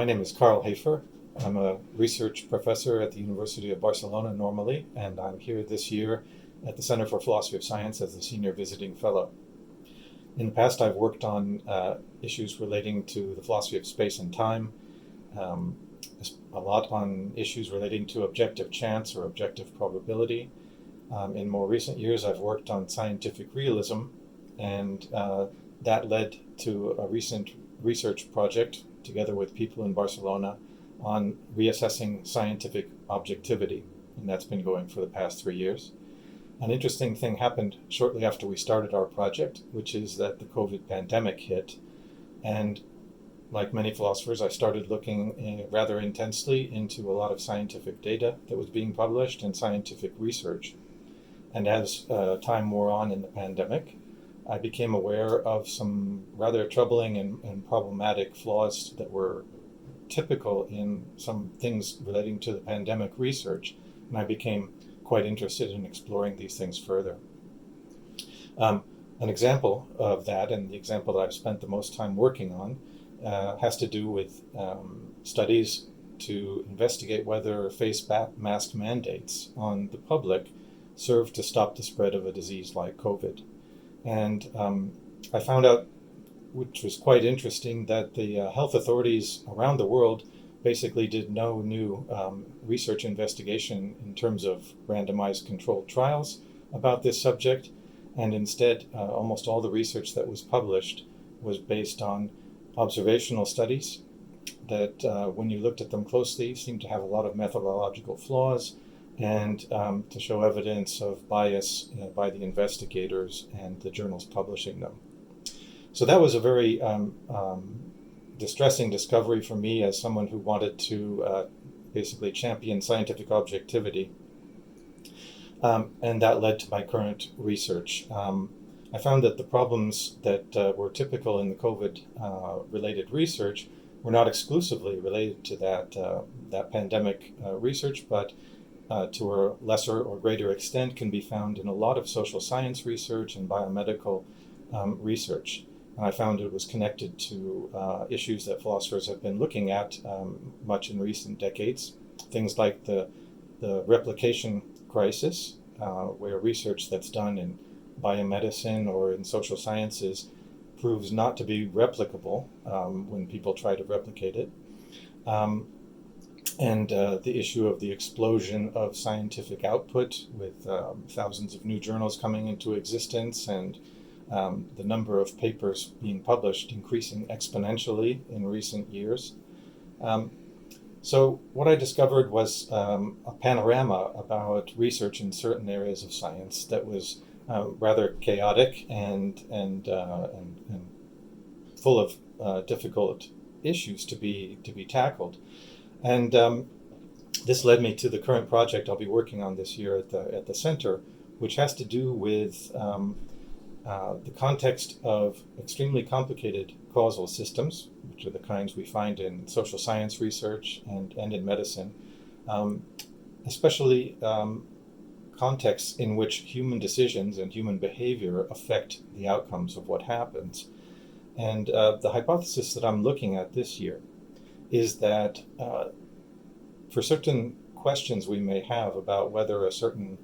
name is Carl Hoefer. I'm a research professor at the University of Barcelona normally, and I'm here this year at the Center for Philosophy of Science as a senior visiting fellow. In the past, I've worked on issues relating to the philosophy of space and time, um, a lot on issues relating to objective chance or objective probability. In more recent years, I've worked on scientific realism, and that led to a recent research project together with people in Barcelona on reassessing scientific objectivity, and that's been going for the past 3 years. An interesting thing happened shortly after we started our project, which is that the COVID pandemic hit, and like many philosophers, I started looking rather intensely into a lot of scientific data that was being published and scientific research. And as time wore on in the pandemic, I became aware of some rather troubling and problematic flaws that were typical in some things relating to the pandemic research, and I became quite interested in exploring these things further. An example of that, and the example that I've spent the most time working on, has to do with studies to investigate whether face mask mandates on the public serve to stop the spread of a disease like COVID. And I found out, which was quite interesting, that the health authorities around the world basically did no new research investigation in terms of randomized controlled trials about this subject, and instead almost all the research that was published was based on observational studies that, when you looked at them closely, seemed to have a lot of methodological flaws and to show evidence of bias by the investigators and the journals publishing them. So that was a very distressing discovery for me as someone who wanted to basically champion scientific objectivity. And that led to my current research. I found that the problems that were typical in the COVID-related research were not exclusively related to that pandemic research, but to a lesser or greater extent can be found in a lot of social science research and biomedical research. And I found it was connected to issues that philosophers have been looking at much in recent decades, things like the replication crisis, where research that's done in biomedicine or in social sciences proves not to be replicable when people try to replicate it. And the issue of the explosion of scientific output with thousands of new journals coming into existence and the number of papers being published increasing exponentially in recent years. So what I discovered was a panorama about research in certain areas of science that was rather chaotic and full of difficult issues to be tackled. And this led me to the current project I'll be working on this year at the center, which has to do with the context of extremely complicated causal systems, which are the kinds we find in social science research and in medicine, especially contexts in which human decisions and human behavior affect the outcomes of what happens. And the hypothesis that I'm looking at this year is that for certain questions we may have about whether a certain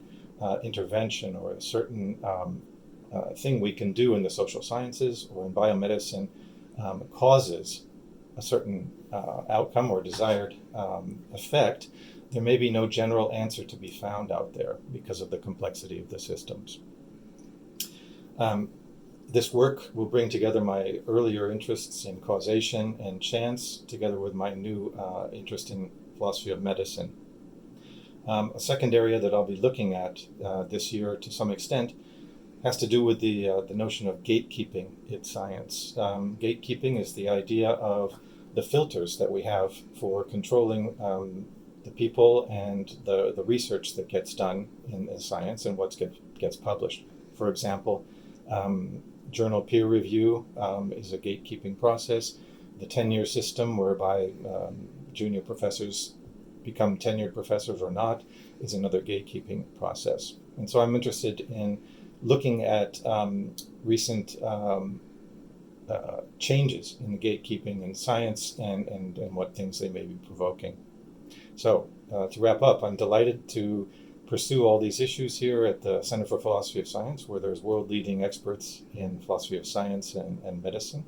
intervention or a certain thing we can do in the social sciences or in biomedicine causes a certain outcome or desired effect, there may be no general answer to be found out there because of the complexity of the systems. This work will bring together my earlier interests in causation and chance together with my new interest in philosophy of medicine. A second area that I'll be looking at this year to some extent has to do with the notion of gatekeeping in science. Gatekeeping is the idea of the filters that we have for controlling the people and the research that gets done in science and what gets published. For example, journal peer review is a gatekeeping process. The tenure system, whereby junior professors become tenured professors or not, is another gatekeeping process. And so I'm interested in looking at recent changes in the gatekeeping in science and what things they may be provoking. So to wrap up, I'm delighted to pursue all these issues here at the Center for Philosophy of Science, where there's world-leading experts in philosophy of science and medicine.